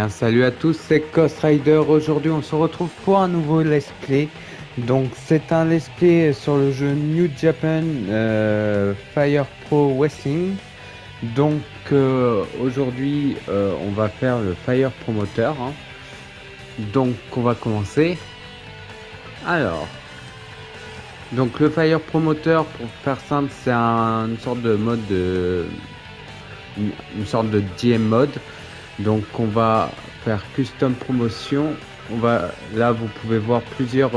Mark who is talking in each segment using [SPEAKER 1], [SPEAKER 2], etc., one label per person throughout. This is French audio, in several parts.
[SPEAKER 1] Bien, salut à tous, c'est Ghost Rider. Aujourd'hui, on se retrouve pour un nouveau let's play. Donc, c'est un let's play sur le jeu New Japan Fire Pro Wrestling. Donc, aujourd'hui, on va faire le Fire Promoter, hein. Donc, on va commencer. Alors, donc le Fire Promoter, pour faire simple, c'est une sorte de mode une sorte de GM mode. Donc on va faire custom promotion. Là vous pouvez voir plusieurs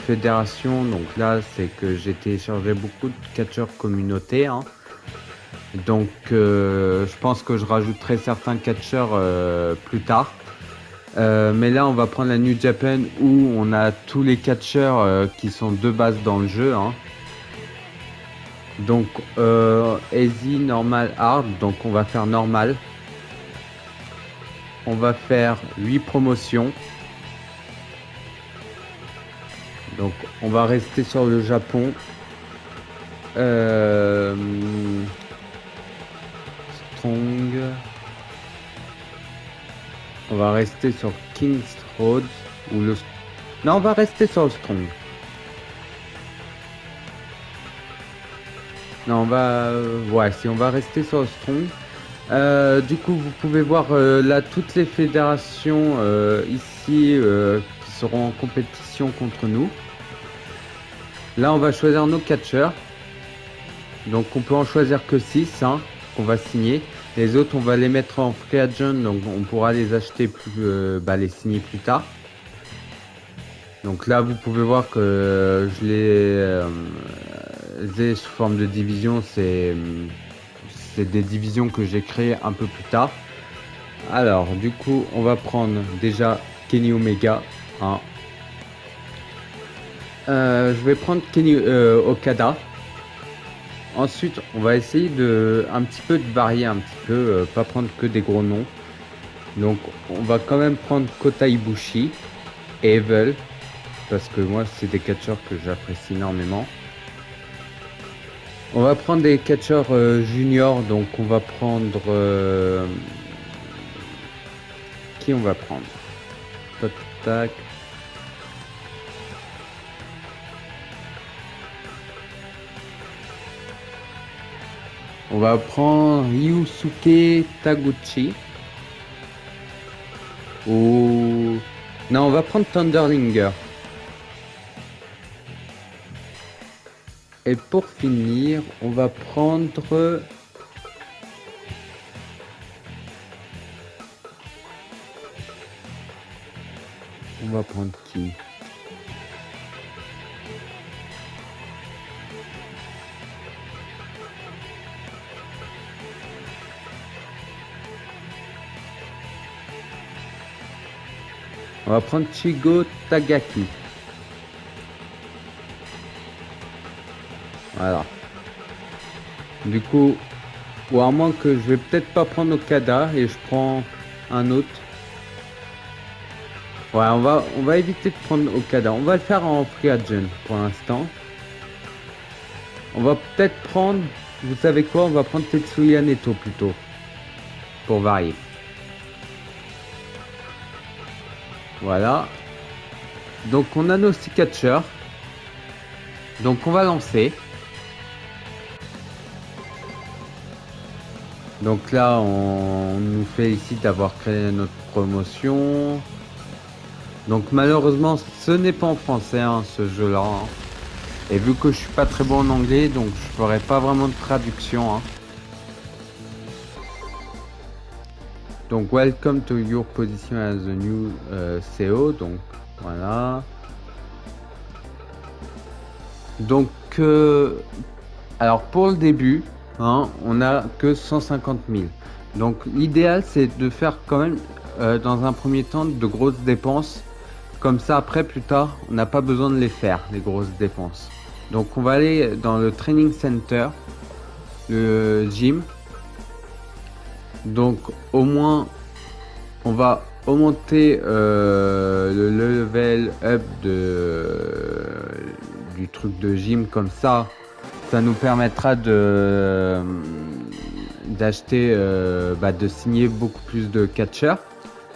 [SPEAKER 1] fédérations. Donc là c'est que j'ai téléchargé beaucoup de catcheurs communautés, hein. Donc je pense que je rajouterai certains catcheurs plus tard. Mais là on va prendre la New Japan où on a tous les catcheurs qui sont de base dans le jeu, hein. Donc easy, normal, hard. Donc on va faire normal. On va faire 8 promotions. Donc on va rester sur le Japon. Strong. On va rester sur King's Road. Non, on va rester sur le Strong. Non, on va rester sur le Strong. Du coup, vous pouvez voir là toutes les fédérations ici qui seront en compétition contre nous. Là, on va choisir nos catcheurs. Donc, on peut en choisir que 6, hein, qu'on va signer. Les autres, on va les mettre en free agent, donc on pourra les acheter, les signer plus tard. Donc là, vous pouvez voir que je les ai sous forme de division. C'est des divisions que j'ai créées un peu plus tard. Alors, du coup, on va prendre déjà Kenny Omega, hein. Je vais prendre Kenny Okada. Ensuite, on va essayer un petit peu de varier un petit peu, pas prendre que des gros noms. Donc, on va quand même prendre Kota Ibushi et Evil, parce que moi, c'est des catcheurs que j'apprécie énormément. On va prendre des catcheurs juniors, donc on va prendre... qui on va prendre? Tac, tac. On va prendre Ryusuke Taguchi. Non, on va prendre Thunderlinger. Et pour finir, on va prendre... On va prendre qui? On va prendre Chigo Tagaki. Voilà. Du coup, ou à moins que je vais peut-être pas prendre Okada et je prends un autre. Ouais, on va éviter de prendre Okada. On va le faire en free agent pour l'instant. On va peut-être prendre, vous savez quoi, on va prendre Tetsuya Neto plutôt. Pour varier. Voilà. Donc on a nos 6 catcheurs. Donc on va lancer. Donc là on nous félicite d'avoir créé notre promotion. Donc malheureusement ce n'est pas en français, hein, ce jeu là, hein. Et vu que je suis pas très bon en anglais, donc je ferai pas vraiment de traduction, hein. Donc welcome to your position as the new CO. Donc voilà. Donc alors pour le début, hein, on a que 150 000. Donc l'idéal c'est de faire quand même dans un premier temps de grosses dépenses. Comme ça après plus tard on n'a pas besoin de les faire, les grosses dépenses. Donc on va aller dans le training center, le gym. Donc au moins on va augmenter le level up du truc de gym, comme ça nous permettra d'acheter de signer beaucoup plus de catcheurs.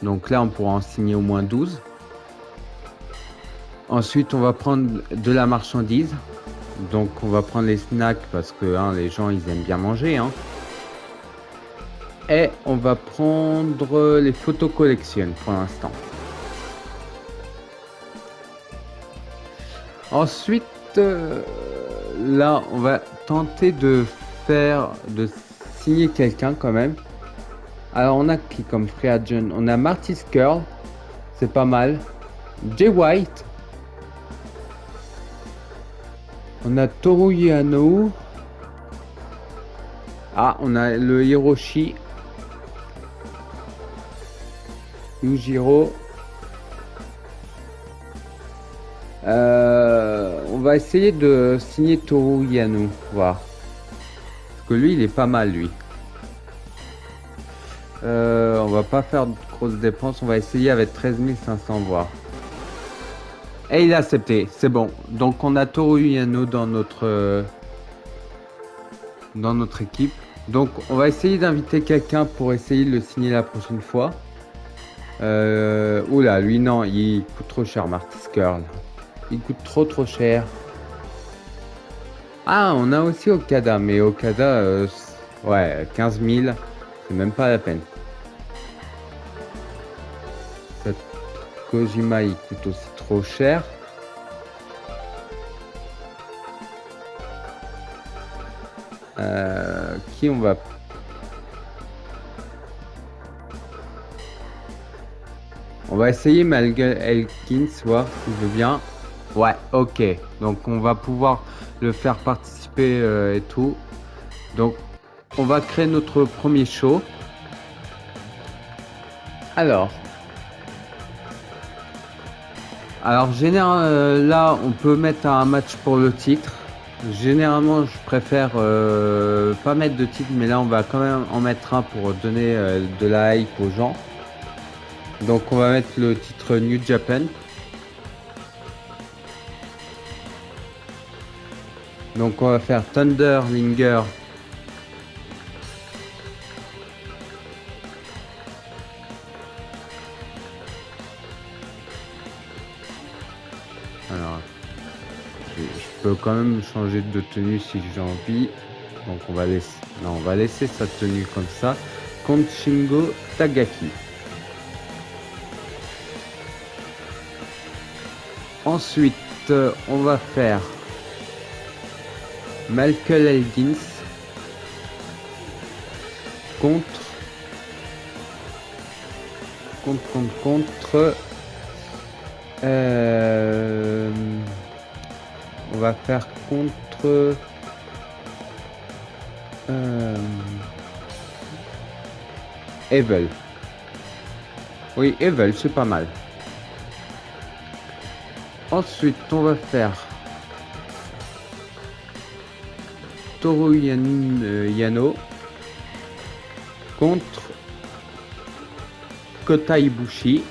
[SPEAKER 1] Donc là, on pourra en signer au moins 12. Ensuite, on va prendre de la marchandise. Donc, on va prendre les snacks parce que hein, les gens, ils aiment bien manger. Hein. Et on va prendre les photos collection pour l'instant. Ensuite, là, on va tenter de signer quelqu'un quand même. Alors, on a qui comme free agent? On a Marty Skrull, c'est pas mal. Jay White. On a Toru Yano. Ah, on a le Hiroshi. Yujiro. On va essayer de signer Toru Yano, voir. Parce que lui, il est pas mal, lui. On va pas faire de grosses dépenses. On va essayer avec 13 500, voir. Et il a accepté, c'est bon. Donc on a Toru Yano dans notre équipe. Donc on va essayer d'inviter quelqu'un pour essayer de le signer la prochaine fois. Oula, lui non, il coûte trop cher, Marty Skrull. Il coûte trop cher. Ah, on a aussi Okada, mais Okada, ouais, 15 000, c'est même pas la peine. Cette Kojima, il coûte aussi trop cher. Qui on va... On va essayer Malgré Elkins, voir s'il veut bien. Ouais, ok. Donc on va pouvoir le faire participer et tout. Donc on va créer notre premier show. Alors généralement, là on peut mettre un match pour le titre. Généralement je préfère pas mettre de titre, mais là on va quand même en mettre un pour donner de la hype aux gens. Donc on va mettre le titre New Japan. Donc on va faire Thunderlinger. Alors, je peux quand même changer de tenue si j'ai envie. Donc on va laisser sa tenue comme ça. Contre Shingo Takagi. Ensuite, on va faire Michael Elgins contre on va faire contre Evil. Oui, Evil, c'est pas mal. Ensuite, on va faire Toru Yano contre Kota Ibushi.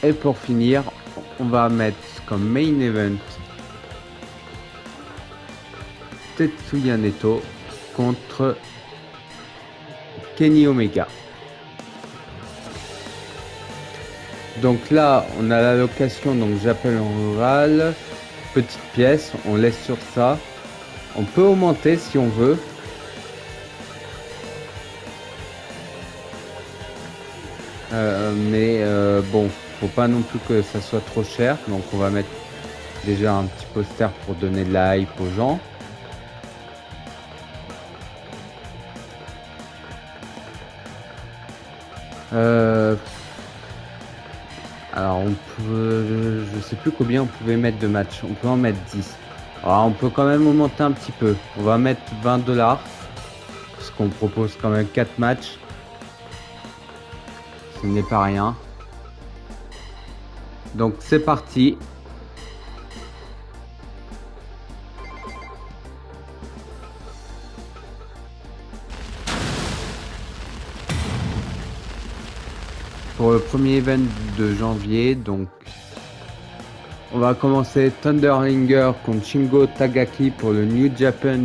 [SPEAKER 1] Et pour finir, on va mettre comme main event Tetsuya Neto contre Kenny Omega. Donc là, on a la location, donc j'appelle en rural, petite pièce, on laisse sur ça. On peut augmenter si on veut. Mais bon, faut pas non plus que ça soit trop cher. Donc on va mettre déjà un petit poster pour donner de la hype aux gens. Alors on peut, je sais plus combien on pouvait mettre de matchs. On peut en mettre 10. Alors on peut quand même augmenter un petit peu. On va mettre 20 $. Parce qu'on propose quand même 4 matchs. Ce n'est pas rien. Donc c'est parti. Pour le premier event de janvier, donc on va commencer Thunderlinger contre Shingo Takagi pour le New Japan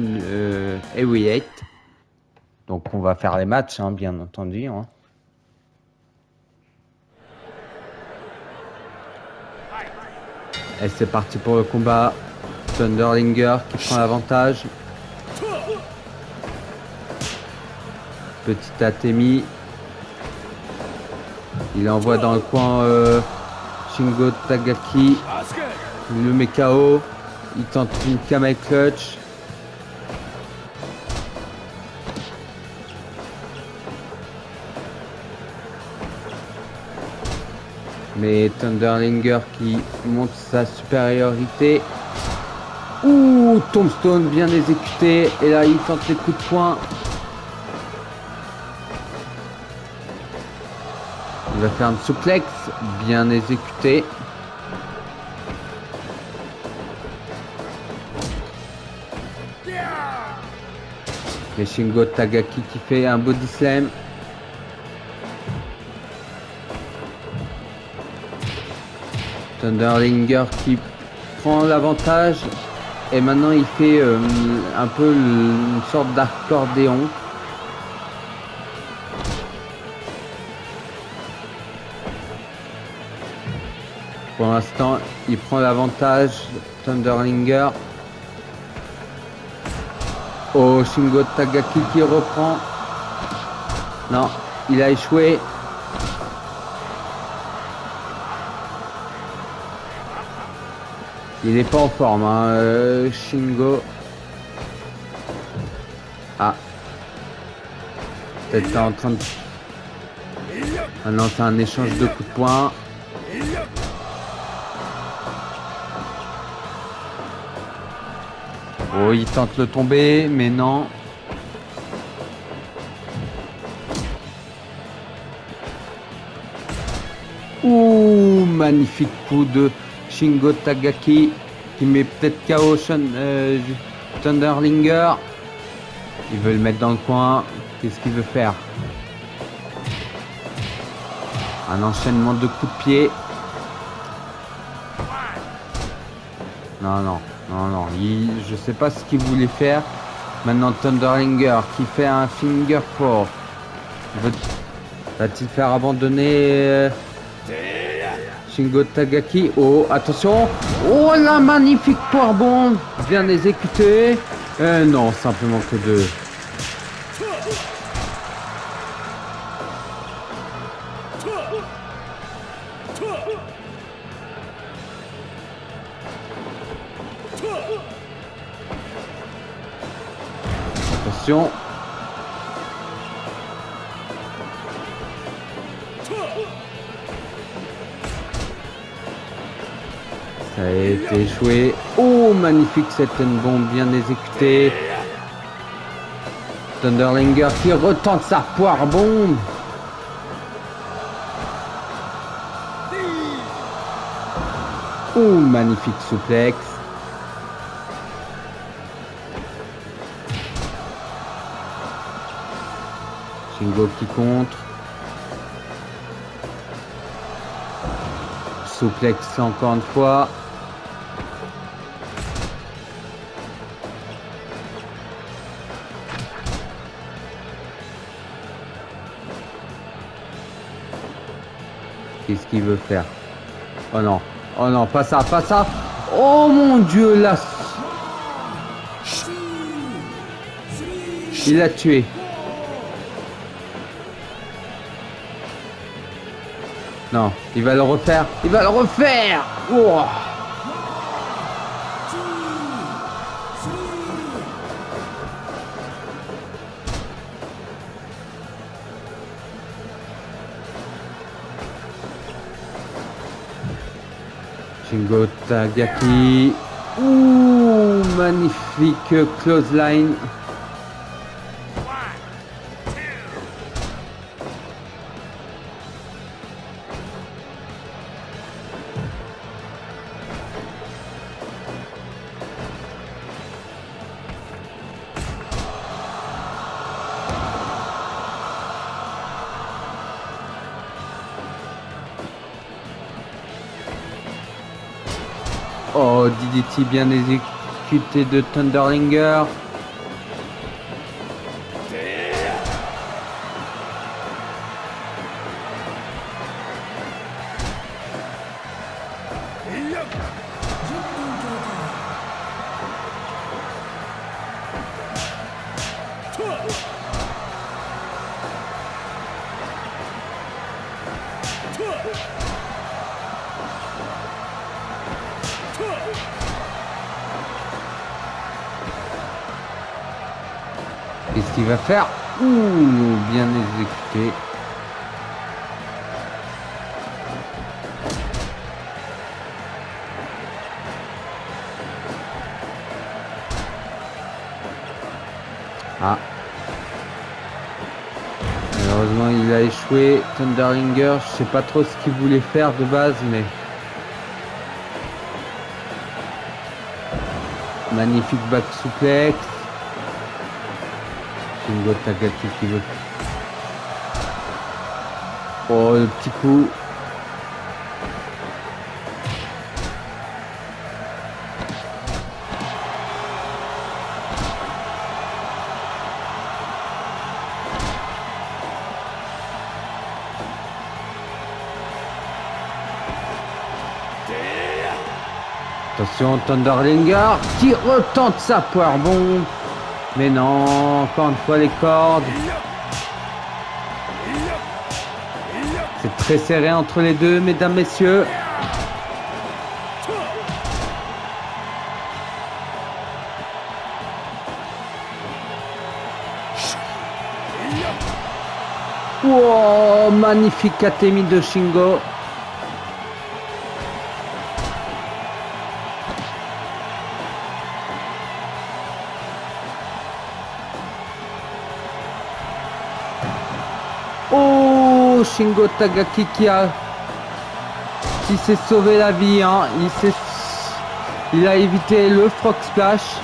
[SPEAKER 1] Heavyweight. Donc on va faire les matchs, hein, bien entendu. Hein. Et c'est parti pour le combat. Thunderlinger qui prend l'avantage. Petit Atemi. Il envoie dans le coin Shingo Takagi. Il le met KO. Il tente une camel clutch. Mais Thunderlinger qui montre sa supériorité. Ouh, Tombstone bien exécuté. Et là, il tente les coups de poing. Il va faire une suplex bien exécuté. Et Shingo Takagi qui fait un body slam. Thunderlinger qui prend l'avantage. Et maintenant il fait un peu une sorte d'accordéon. Pour l'instant, il prend l'avantage. Thunderlinger. Oh, Shingo Takagi qui reprend. Non, il a échoué. Il n'est pas en forme, hein, Shingo. Ah. Peut-être en train de... Maintenant, c'est un échange de coups de poing. Oh, il tente le tomber, mais non. Ouh, magnifique coup de Shingo Takagi qui met peut-être KO Thunderlinger. Il veut le mettre dans le coin. Qu'est-ce qu'il veut faire? Un enchaînement de coups de pied. Non, non, non, non. Je sais pas ce qu'il voulait faire. Maintenant Thunderlinger qui fait un finger four. Va-t-il faire abandonner Shingo Takagi? Oh, attention! Oh, la magnifique powerbomb! Bien exécuté. Non, simplement que deux. Attention. Ça a été échoué. Oh, magnifique cette bombe bien exécutée. Thunderlinger qui retente sa poire bombe. Oh, magnifique suplex. Shingo qui contre. Suplex encore une fois. Qu'est-ce qu'il veut faire? Oh non. Oh non, pas ça, pas ça. Oh mon Dieu, là. Il l'a tué. Non, il va le refaire. Il va le refaire. Oh. Shingo Takagi. Ouh, magnifique clothesline. Oh, DDT bien exécuté de Thunderlinger. Qu'est-ce qu'il va faire? Ouh, bien exécuté. Ah. Malheureusement, il a échoué. Thunderlinger, je sais pas trop ce qu'il voulait faire de base, mais... Magnifique back suplex. Shingo Takagi qui veut... Oh, le petit coup. Attention, Thunderlinger qui retente sa poire bombe. Mais non, encore une fois les cordes. C'est très serré entre les deux, mesdames, messieurs. Wow, magnifique Atemi de Shingo. Oh, Shingo Takagi qui s'est sauvé la vie, hein. Il a évité le frog splash.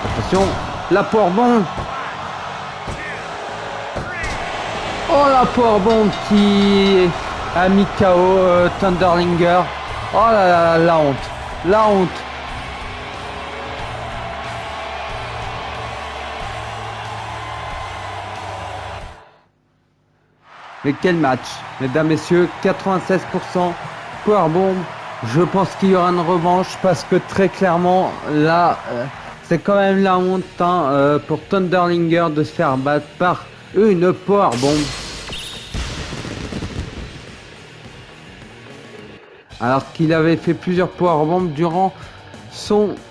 [SPEAKER 1] Attention, la powerbomb. Oh, la powerbomb qui a mis KO Thunderlinger. Oh là là, la honte. La honte. Mais quel match, mesdames, messieurs, 96% powerbomb. Je pense qu'il y aura une revanche parce que très clairement, là, c'est quand même la honte hein, pour Thunderlinger de se faire battre par une powerbomb. Alors qu'il avait fait plusieurs powerbombs durant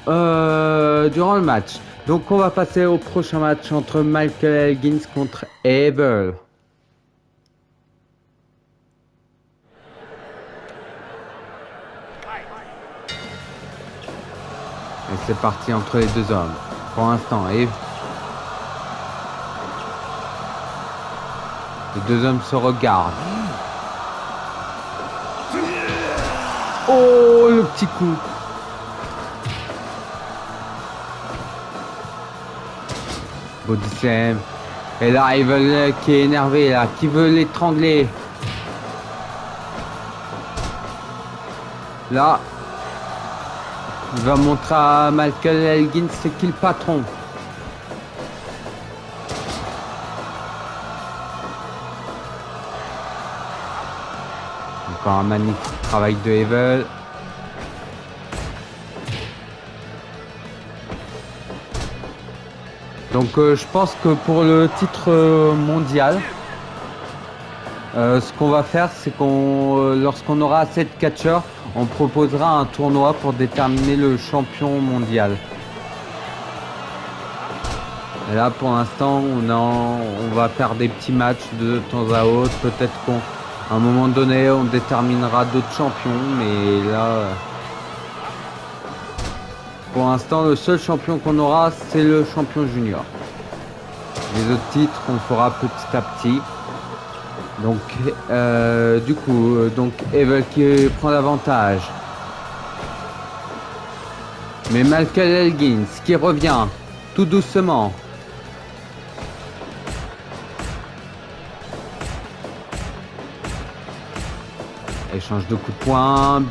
[SPEAKER 1] le match. Donc on va passer au prochain match entre Michael Elgins contre Evil. Et c'est parti entre les deux hommes. Pour l'instant, les deux hommes se regardent. Oh, le petit coup. Body slam. Et là, Evil qui est énervé, là, qui veut l'étrangler. Là, il va montrer à Michael Elgins c'est qui le patron. Encore un magnifique travail de Evil. Donc je pense que pour le titre mondial, ce qu'on va faire, c'est qu'on, lorsqu'on aura assez de catcheurs, on proposera un tournoi pour déterminer le champion mondial. Et là, pour l'instant, on va faire des petits matchs de temps à autre. Peut-être qu'à un moment donné, on déterminera d'autres champions, mais là, pour l'instant, le seul champion qu'on aura, c'est le champion junior. Les autres titres, on fera petit à petit. Donc, du coup, Evil qui prend l'avantage. Mais Michael Elgins qui revient tout doucement. Échange de coups de poing.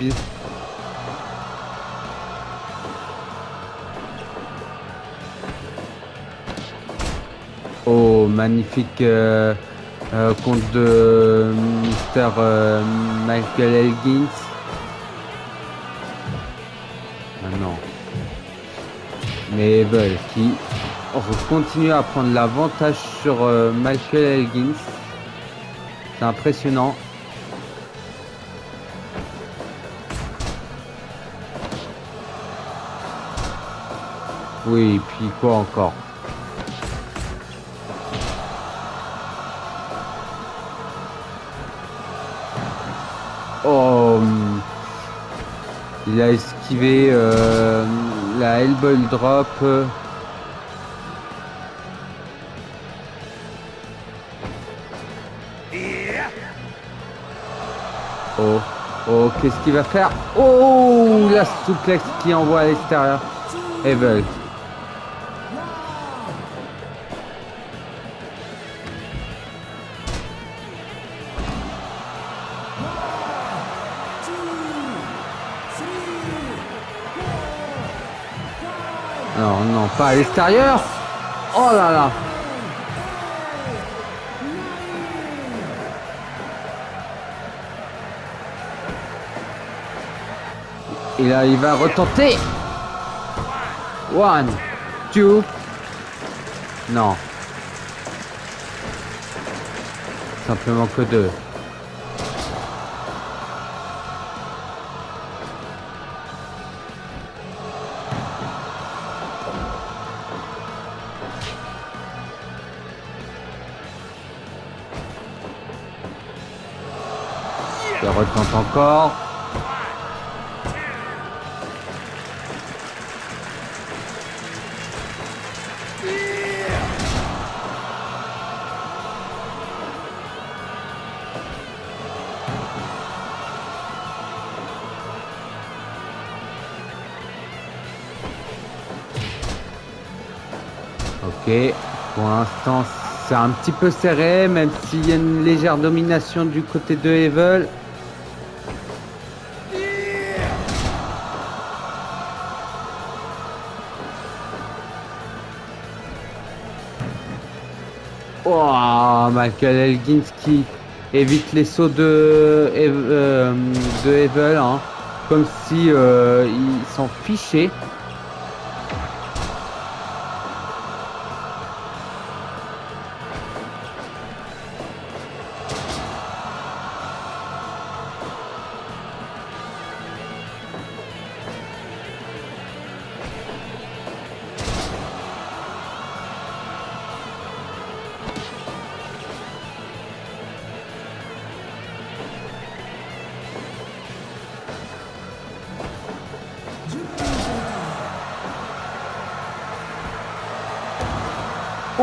[SPEAKER 1] Oh, magnifique compte de Mister Michael Elgins. Ah non. Mais Evil qui continue à prendre l'avantage sur Michael Elgins. C'est impressionnant. Oui, puis quoi encore? Oh, il a esquivé la elbow drop. Oh, oh, qu'est-ce qu'il va faire? Oh, la souplex qui envoie à l'extérieur. Evil. Non, non, pas à l'extérieur. Oh là là. Et là, il va retenter. 1, 2. Non. Simplement que 2. Il retente encore. Ok, pour l'instant c'est un petit peu serré, même s'il y a une légère domination du côté de Evil. Oh, Michael Elgins qui évite les sauts de Evil, hein, comme si il s'en fichait.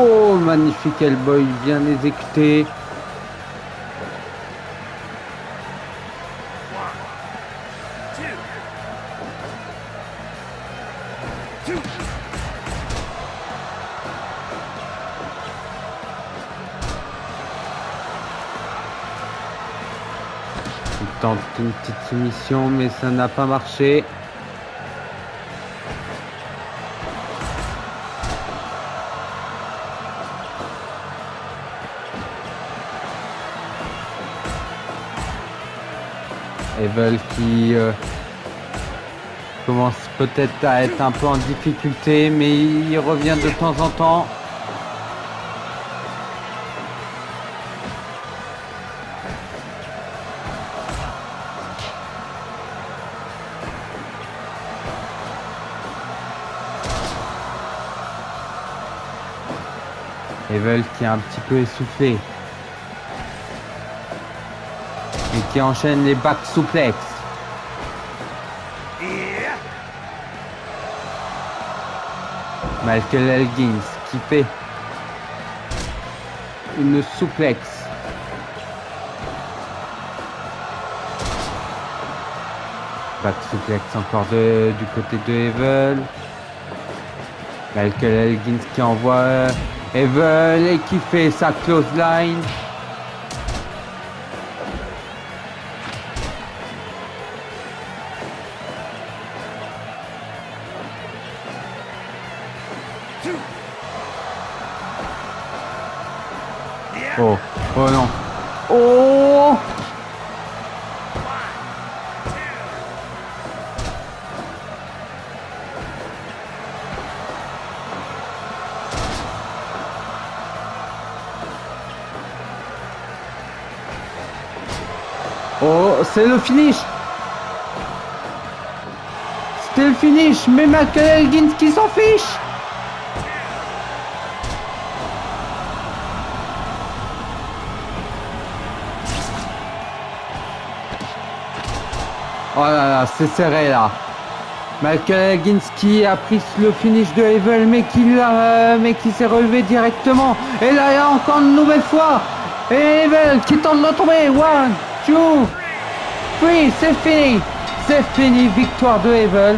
[SPEAKER 1] Oh, magnifique elbow, bien exécuté. Il tente une petite soumission, mais ça n'a pas marché. Evil qui commence peut-être à être un peu en difficulté, mais il revient de temps en temps. Evil qui est un petit peu essoufflé. Et qui enchaîne les back suplex. Michael Elgins qui fait une suplex. Back suplex encore du côté de Evil. Michael Elgins qui envoie Evil et qui fait sa close line. Oh, oh non. Oh! Oh, c'est le finish. C'était le finish, mais Michael Elgin qui s'en fiche. Oh là là, c'est serré là. Michael Elgin qui a pris le finish de Evil, mais qui s'est relevé directement. Et là, il y a encore une nouvelle fois. Et Evil qui tente de tomber. 1, 2, 3, c'est fini. C'est fini, victoire de Evil.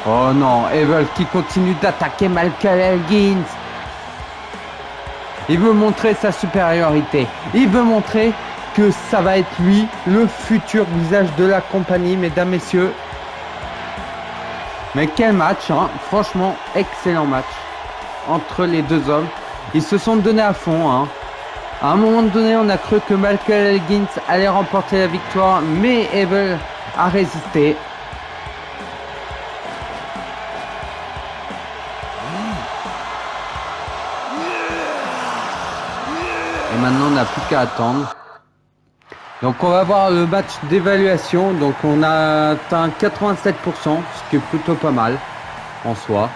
[SPEAKER 1] Oh non, Evil qui continue d'attaquer Michael Elgin. Il veut montrer sa supériorité. Il veut montrer que ça va être lui, le futur visage de la compagnie, mesdames, messieurs. Mais quel match, hein. Franchement, excellent match entre les deux hommes. Ils se sont donnés à fond, hein. À un moment donné, on a cru que Michael Elgin allait remporter la victoire, mais Evil a résisté. Et maintenant, on n'a plus qu'à attendre. Donc, on va voir le match d'évaluation. Donc, on a atteint 87%, ce qui est plutôt pas mal en soi.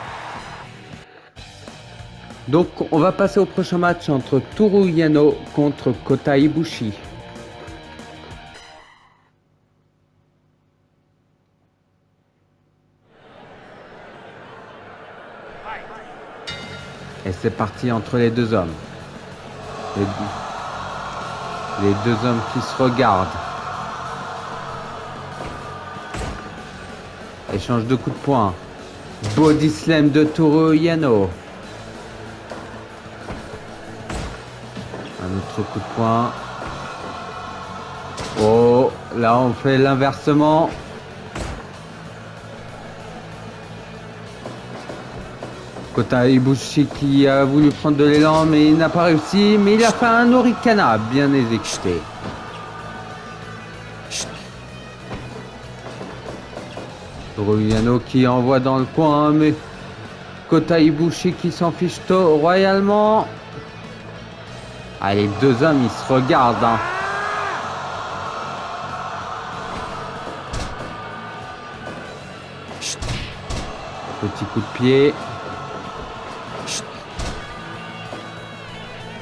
[SPEAKER 1] Donc, on va passer au prochain match entre Toru Yano contre Kota Ibushi. Et c'est parti entre les deux hommes. Les deux hommes qui se regardent. Échange de coups de poing. Body slam de Toru Yano. Un autre coup de poing. Oh, là on fait l'inversement. Kota Ibushi qui a voulu prendre de l'élan mais il n'a pas réussi. Mais il a fait un Orikana bien exécuté. Toru Yano qui envoie dans le coin mais Kota Ibushi qui s'en fiche royalement. Ah, les deux hommes ils se regardent, hein. Petit coup de pied.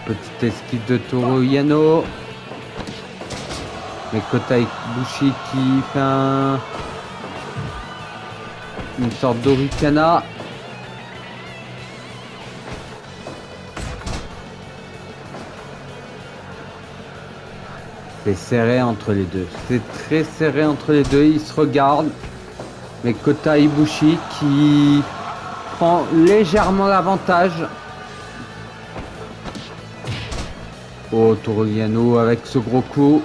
[SPEAKER 1] Petite esquive de Toru Yano. Mais Kota Ibushi qui fait une sorte d'Orikana. C'est serré entre les deux. C'est très serré entre les deux. Ils se regardent. Mais Kota Ibushi qui prend légèrement l'avantage. Oh, Toru Yano avec ce gros coup.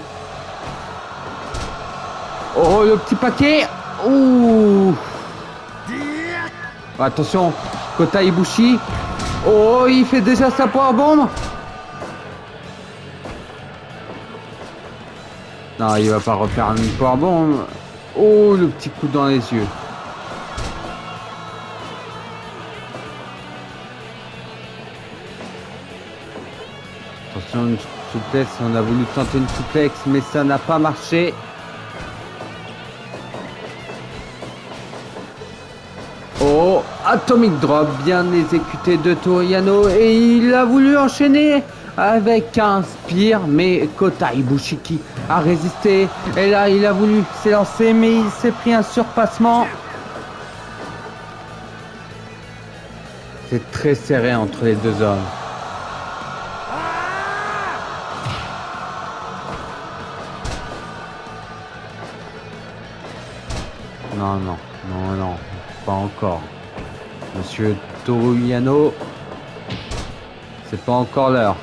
[SPEAKER 1] Oh, le petit paquet. Ouh. Attention, Kota Ibushi. Oh, il fait déjà sa powerbomb. Non, il va pas refaire une powerbomb. Oh, le petit coup dans les yeux. Attention, une souplesse. On a voulu tenter une souplex, mais ça n'a pas marché. Oh, Atomic Drop, bien exécuté de Toru Yano. Et il a voulu enchaîner avec un spear, mais Kota Ibushi qui a résisté. Et là, il a voulu s'élancer, mais il s'est pris un surpassement. C'est très serré entre les deux hommes. Non, non, non, non, pas encore. Monsieur Toru Yano, c'est pas encore l'heure.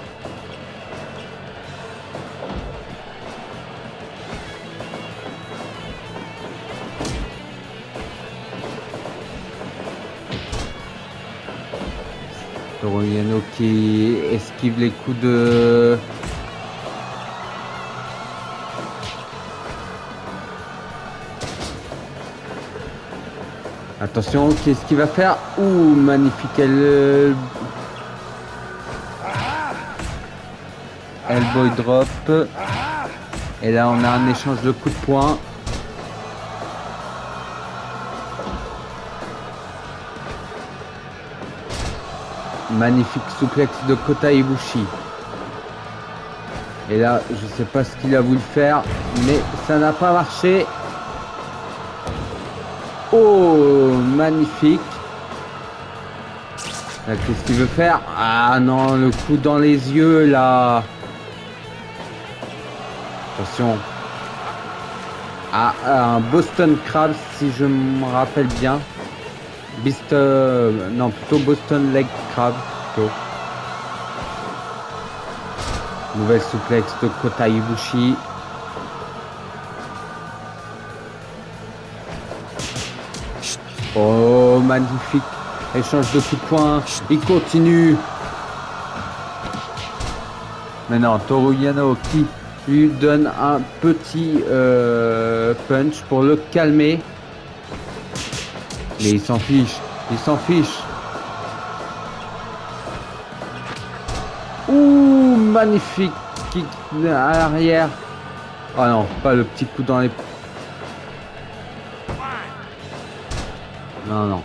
[SPEAKER 1] Toru Yano qui esquive les coups de... Attention, qu'est-ce qu'il va faire? Ouh, magnifique elbow drop. Et là, on a un échange de coups de poing. Magnifique souplex de Kota Ibushi. Et là, je sais pas ce qu'il a voulu faire, mais ça n'a pas marché. Oh, magnifique. Qu'est-ce qu'il veut faire? Ah non, le coup dans les yeux, là. Attention. Ah, un Boston Crab, si je me rappelle bien. Non, plutôt Boston Leg Crab. Plutôt. Nouvelle souplex de Kota Ibushi. Oh, magnifique. Échange de coups de poing. Il continue. Maintenant, Toru Yano qui lui donne un petit punch pour le calmer. Mais il s'en fiche. Il s'en fiche. Ouh, magnifique kick à l'arrière. Oh non, pas le petit coup dans les... Non, non.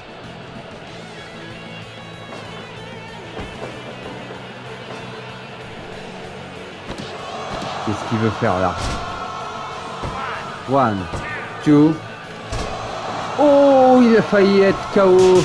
[SPEAKER 1] Qu'est-ce qu'il veut faire là? 1, 2. Oh, il a failli être KO.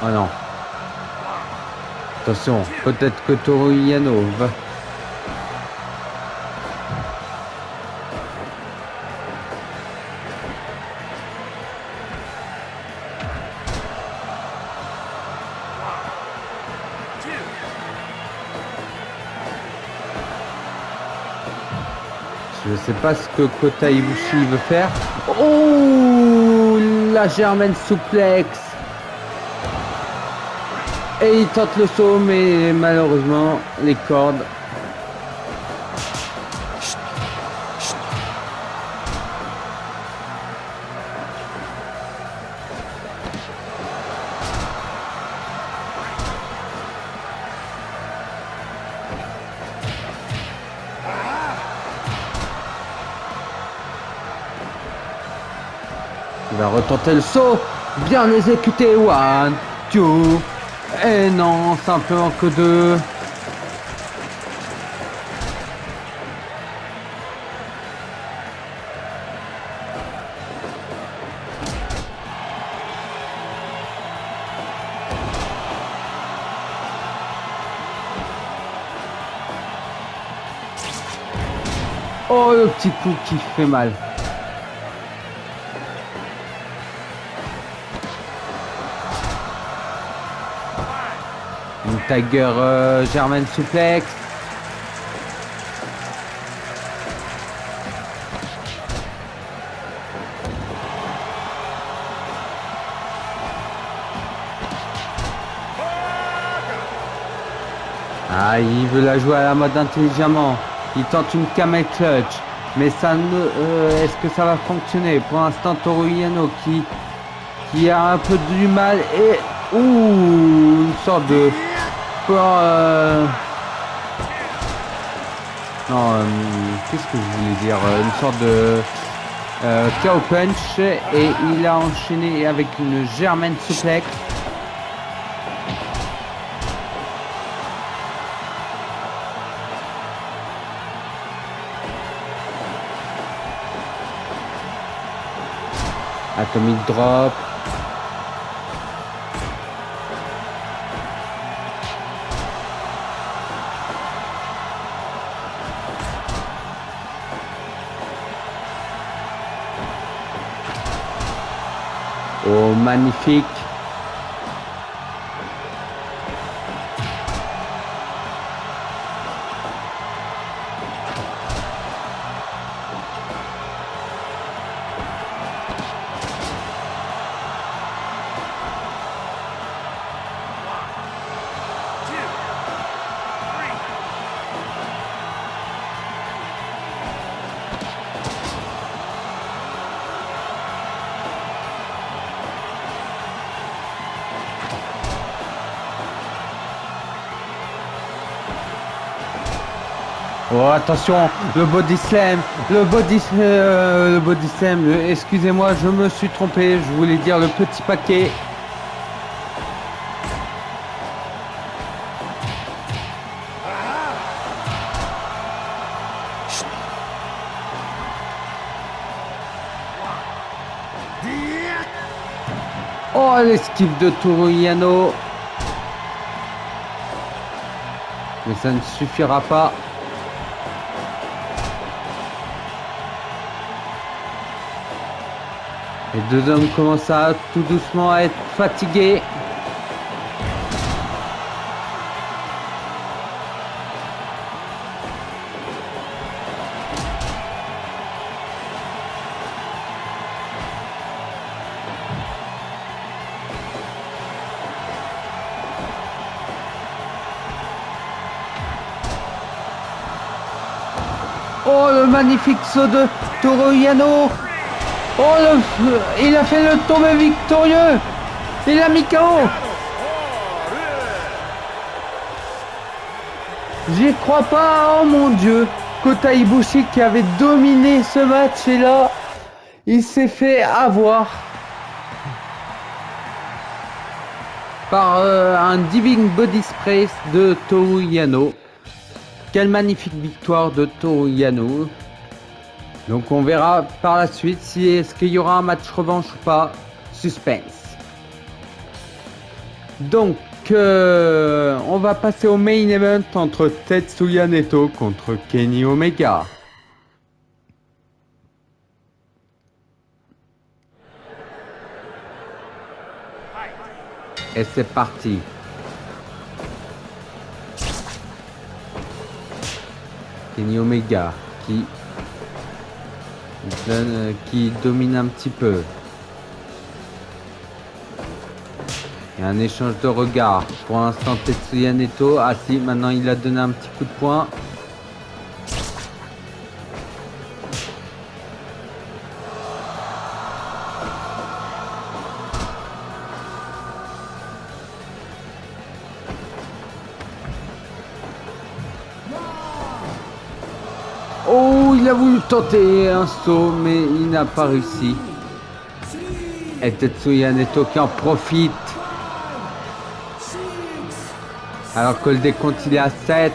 [SPEAKER 1] Oh non. Attention, peut-être que Toru Yano va... Je sais pas ce que Kota Ibushi veut faire. Oh, la German suplex. Et il tente le saut, mais malheureusement, les cordes. Il va retenter le saut. Bien exécuté. 1, 2. Et non, simplement que 2. Oh, le petit coup qui fait mal. Une Tiger German suplex. Ah, il veut la jouer à la mode intelligemment. Il tente une camel clutch. Mais ça ne... est-ce que ça va fonctionner? Pour l'instant, Toru Yano qui a un peu du mal et... Ouh, une sorte de... Non, qu'est-ce que je voulais dire? Une sorte de KO punch et il a enchaîné avec une German suplex. Atomic drop. Oh, magnifique. Oh, attention, le body slam, le body slam, excusez-moi, je me suis trompé, je voulais dire le petit paquet. Oh, l'esquive de Toru Yano. Mais ça ne suffira pas. Les deux hommes commencent à tout doucement à être fatigués. Oh, le magnifique saut de Toru Yano. Oh, il a fait le tombé victorieux. Il a mis KO. J'y crois pas, oh mon dieu. Kota Ibushi qui avait dominé ce match et là, il s'est fait avoir par un Diving Body Spray de Toru Yano. Quelle magnifique victoire de Toru Yano. Donc on verra par la suite si est-ce qu'il y aura un match revanche ou pas. Suspense. Donc on va passer au main event entre Tetsuya Naito contre Kenny Omega. Et c'est parti. Kenny Omega qui domine un petit peu. Il y a un échange de regards. Pour l'instant, Tetsuya Naito. Ah si, maintenant il a donné un petit coup de poing. Oh, il a voulu tenter un saut, mais il n'a pas réussi. Et Tetsuya Naito qui en profite. Alors que le décompte il est à 7.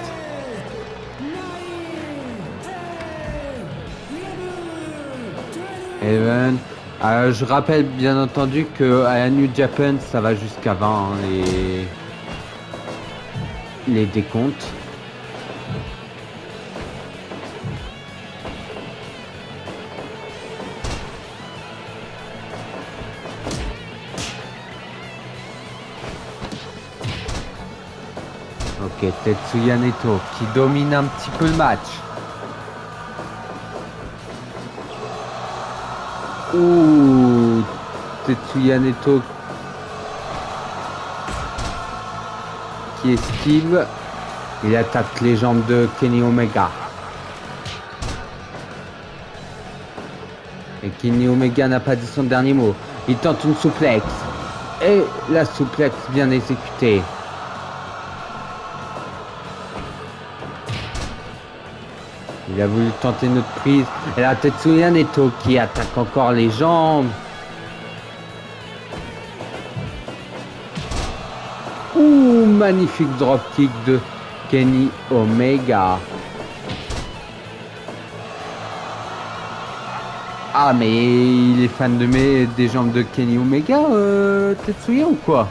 [SPEAKER 1] Even. Je rappelle bien entendu que à New Japan ça va jusqu'à 20 hein, les décomptes. Ok, Tetsuya Naito qui domine un petit peu le match. Ouh, Tetsuya Naito qui esquive. Il attaque les jambes de Kenny Omega. Et Kenny Omega n'a pas dit son dernier mot. Il tente une souplex. Et la souplex bien exécutée. Il a voulu tenter une autre prise. Et là, Tetsuya Naito qui attaque encore les jambes. Ouh, magnifique dropkick de Kenny Omega. Ah, mais il est fan des jambes de Kenny Omega, Tetsuya ou quoi?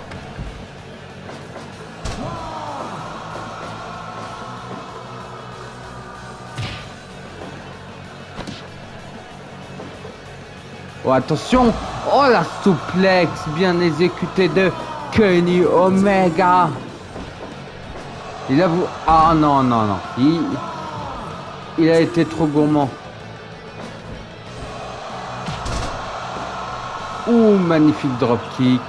[SPEAKER 1] Oh, attention, Oh, la souplex bien exécutée de Kenny Omega. Il a voulu... Ah non, non, non. Il a été trop gourmand. Ouh, magnifique dropkick.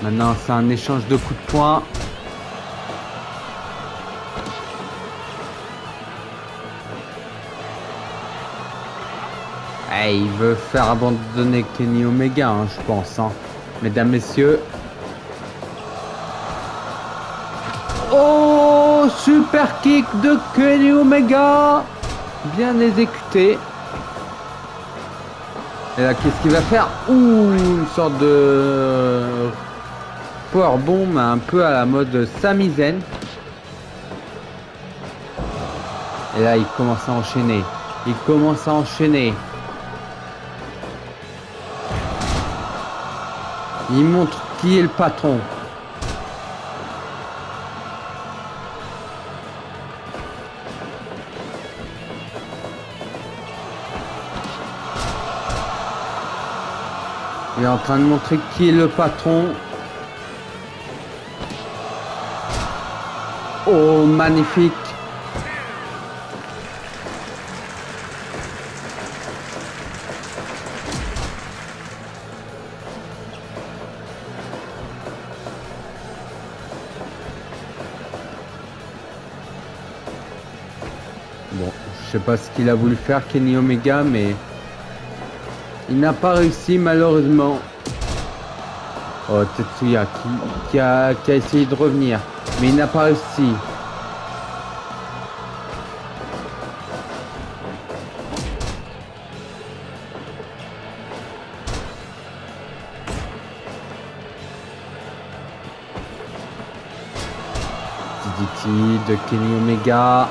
[SPEAKER 1] Maintenant, c'est un échange de coups de poing. Hey, il veut faire abandonner Kenny Omega, hein, je pense. Hein. Mesdames, messieurs. Oh, super kick de Kenny Omega. Bien exécuté. Et là, qu'est-ce qu'il va faire? Ouh, une sorte de powerbomb un peu à la mode Sami Zayn. Et là, il commence à enchaîner. Il commence à enchaîner. Il montre qui est le patron. Il est en train de montrer qui est le patron. Oh, magnifique. Bon, je sais pas ce qu'il a voulu faire Kenny Omega, mais il n'a pas réussi malheureusement. Oh, Tetsuya qui a essayé de revenir, mais il n'a pas réussi. DDT de Kenny Omega.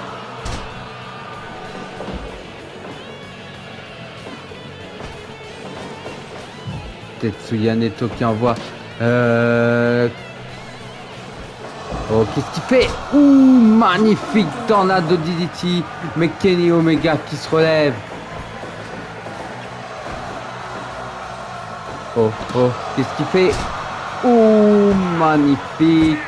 [SPEAKER 1] Tetsuya Naito qui envoie. Oh, qu'est-ce qu'il fait? Ouh, magnifique tornade de DDT. Mais Kenny Omega qui se relève. Oh, oh, qu'est-ce qu'il fait? Ouh, magnifique.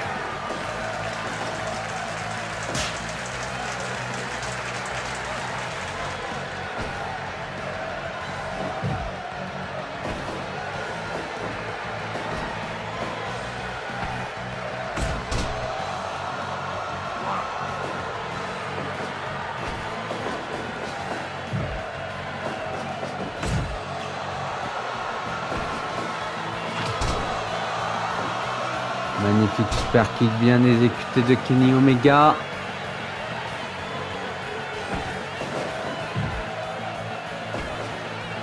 [SPEAKER 1] Magnifique super kick bien exécuté de Kenny Omega.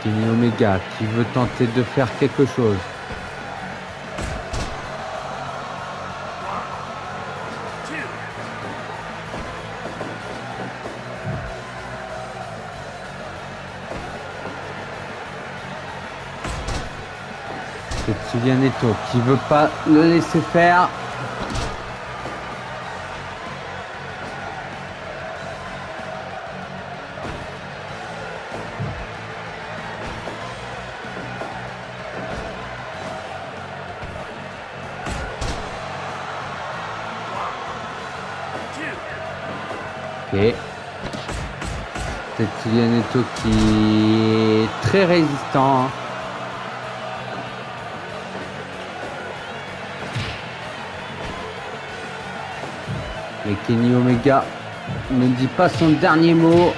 [SPEAKER 1] Kenny Omega qui veut tenter de faire quelque chose. Tetsuya Naito qui veut pas le laisser faire. Ok. Tetsuya Naito qui est très résistant. Hein. Et Kenny Omega ne dit pas son dernier mot.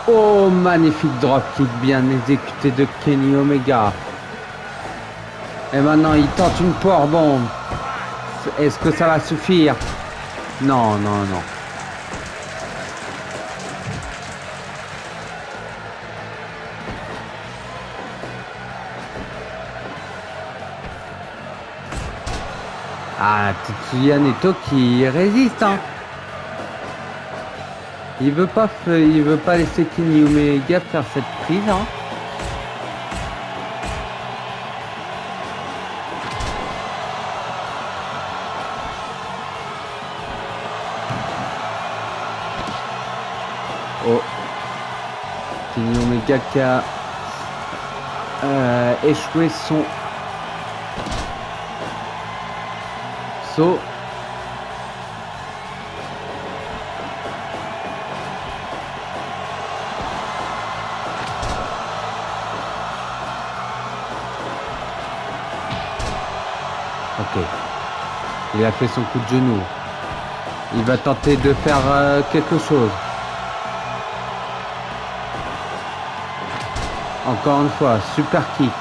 [SPEAKER 1] Oh, magnifique dropkick bien exécuté de Kenny Omega. Et maintenant, il tente une powerbomb. Est-ce que ça va suffire? Non, non, non. Ah, Tetsuya Naito qui résiste, hein. Il veut pas laisser Kenny Omega faire cette prise. Hein. Oh. Kenny Omega qui a échoué son saut. Ok. Il a fait son coup de genou. Il va tenter de faire quelque chose. Encore une fois, super kick.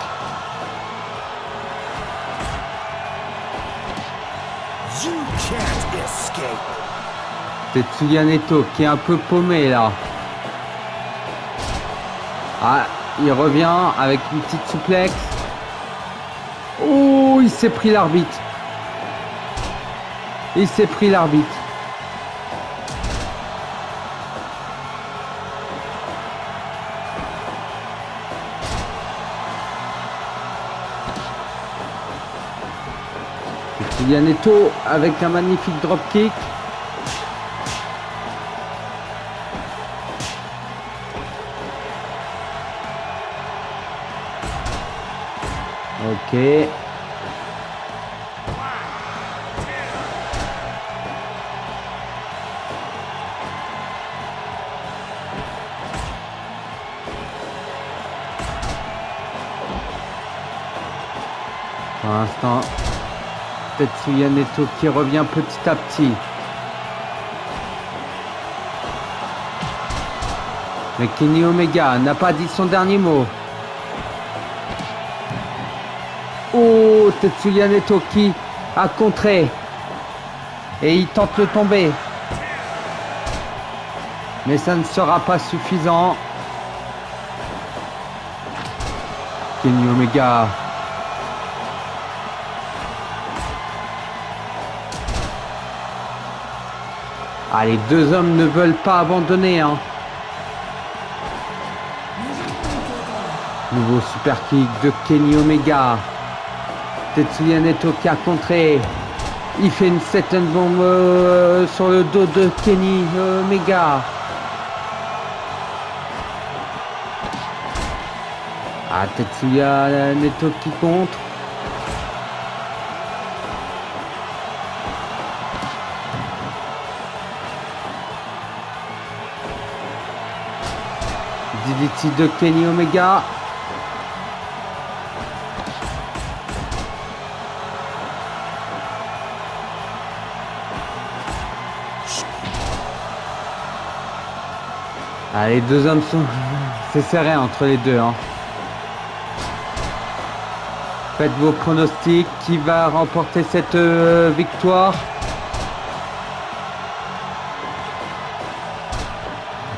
[SPEAKER 1] Tetsuya Naito qui est un peu paumé là. Ah, il revient avec une petite souplex. Oh, il s'est pris l'arbitre. Il s'est pris l'arbitre. Tetsuya Naito avec un magnifique dropkick. Ok. Pour l'instant, Tetsuya Naito qui revient petit à petit. Mais Kenny Omega n'a pas dit son dernier mot. Oh, Tetsuya Naito qui a contré. Et il tente le tomber. Mais ça ne sera pas suffisant. Kenny Omega. Ah, les deux hommes ne veulent pas abandonner. Hein. Nouveau super kick de Kenny Omega. Tetsuya Naito qui a contré. Il fait une set and bomb sur le dos de Kenny Omega. Ah, Tetsuya Naito qui contre. DDT de Kenny Omega. Ah, les deux hommes sont... C'est serré entre les deux. Hein. Faites vos pronostics. Qui va remporter cette victoire?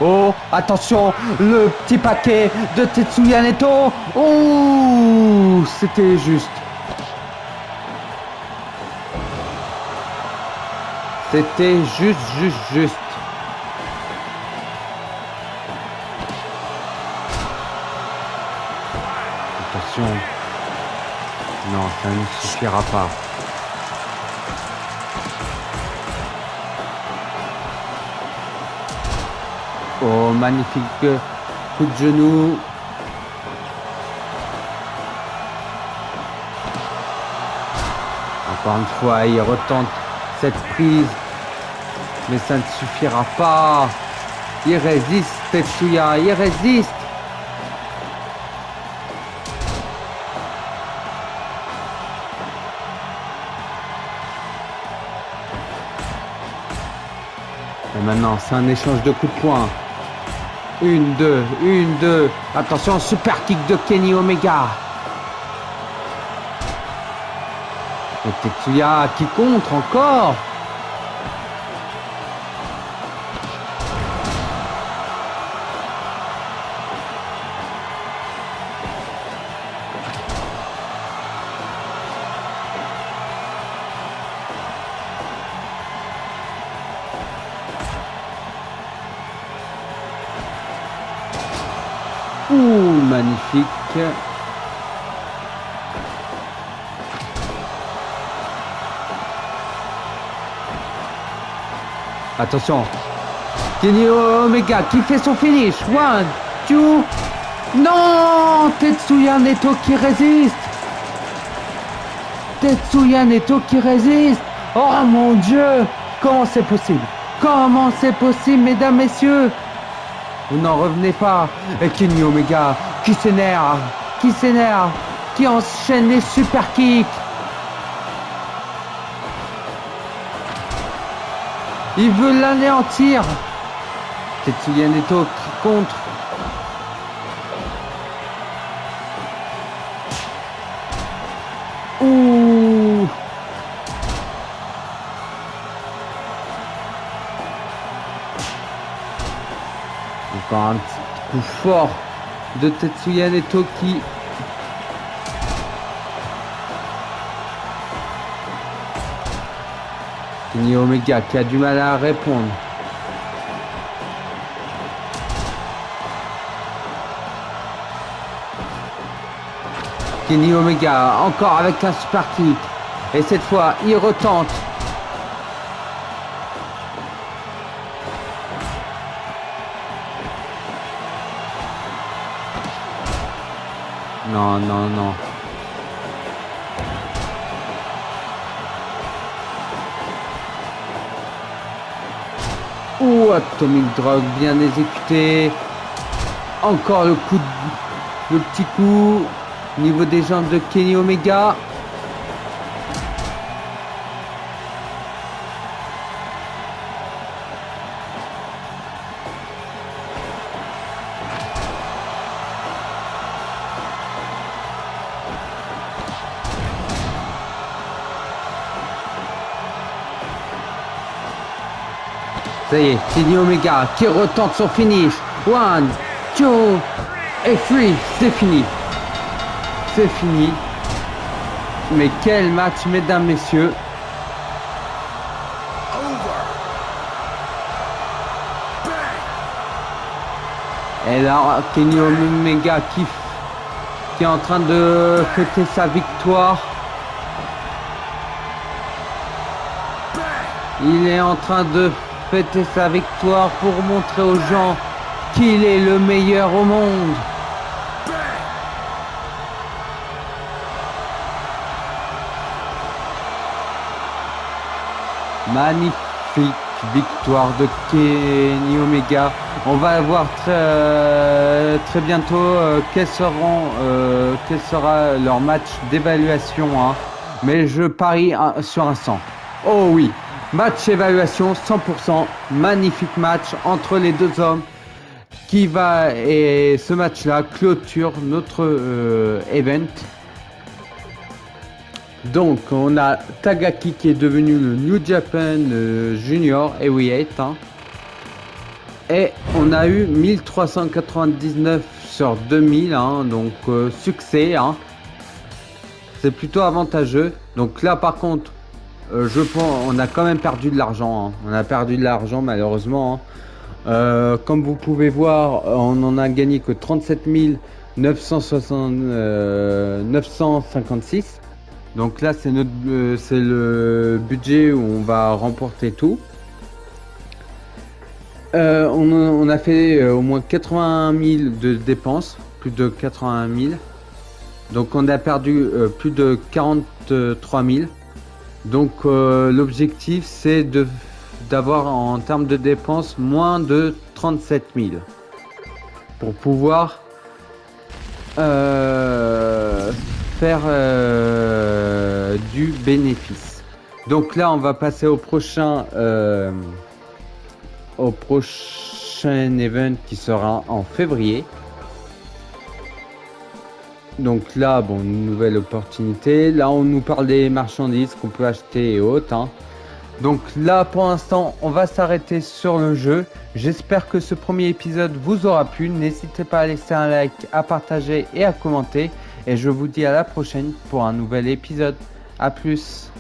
[SPEAKER 1] Oh, attention, le petit paquet de Tetsuya Naito. Oh, c'était juste. C'était juste. Attention. Non, ça ne suffira pas. Oh, magnifique coup de genou. Encore une fois, il retente cette prise. Mais ça ne suffira pas. Il résiste, Tetsuya, il résiste. Et maintenant, c'est un échange de coups de poing. Une, deux. Attention, super kick de Kenny Omega. Et Tetsuya qui contre encore. Ouh, magnifique. Attention. Kenny Omega qui fait son finish. 1, 2. Non, Tetsuya Naito qui résiste. Tetsuya Naito qui résiste. Oh mon Dieu. Comment c'est possible? Comment c'est possible, mesdames, messieurs? Vous n'en revenez pas. Et Kenny Omega qui s'énerve. Qui enchaîne les super kicks. Il veut l'anéantir. Tetsuya Naito qui contre. Ouh. Encore un petit coup fort de Tetsuya Naito qui... Kenny Omega qui a du mal à répondre. Kenny Omega encore avec un super kick. Et cette fois, il retente. Non, non, non. Ouh, Atomic Drop bien exécuté. Encore le coup le petit coup au niveau des jambes de Kenny Omega. Ça y est, Kenny Omega qui retente son finish. 1, 2 et 3, c'est fini. C'est fini. Mais quel match, mesdames, messieurs. Et là, Kenny Omega qui est en train de fêter sa victoire. Il est en train de fêter sa victoire pour montrer aux gens qu'il est le meilleur au monde. Magnifique victoire de Kenny Omega. On va voir très bientôt quel sera leur match d'évaluation. Hein. Mais je parie sur un 100. Oh oui, match évaluation 100%. Magnifique match entre les deux hommes et ce match-là clôture notre event. Donc on a Tagaki qui est devenu le New Japan Junior Heavyweight. Hein. Et on a eu 1399 sur 2000, hein, donc succès. Hein. C'est plutôt avantageux. Donc là par contre, je pense on a quand même perdu de l'argent. Hein. On a perdu de l'argent malheureusement. Hein. Comme vous pouvez voir, on n'en a gagné que 37 956. Donc là, c'est le budget où on va remporter tout. On a fait au moins 81 000 de dépenses, plus de 81 000. Donc on a perdu plus de 43 000. Donc l'objectif, c'est d'avoir en termes de dépenses moins de 37 000 pour pouvoir faire du bénéfice. Donc là on va passer au prochain event qui sera en février. Donc là bon, une nouvelle opportunité. Là on nous parle des marchandises qu'on peut acheter et autres. Hein. Donc là pour l'instant on va s'arrêter sur le jeu. J'espère que ce premier épisode vous aura plu. N'hésitez pas à laisser un like, à partager et à commenter. Et je vous dis à la prochaine pour un nouvel épisode. A plus.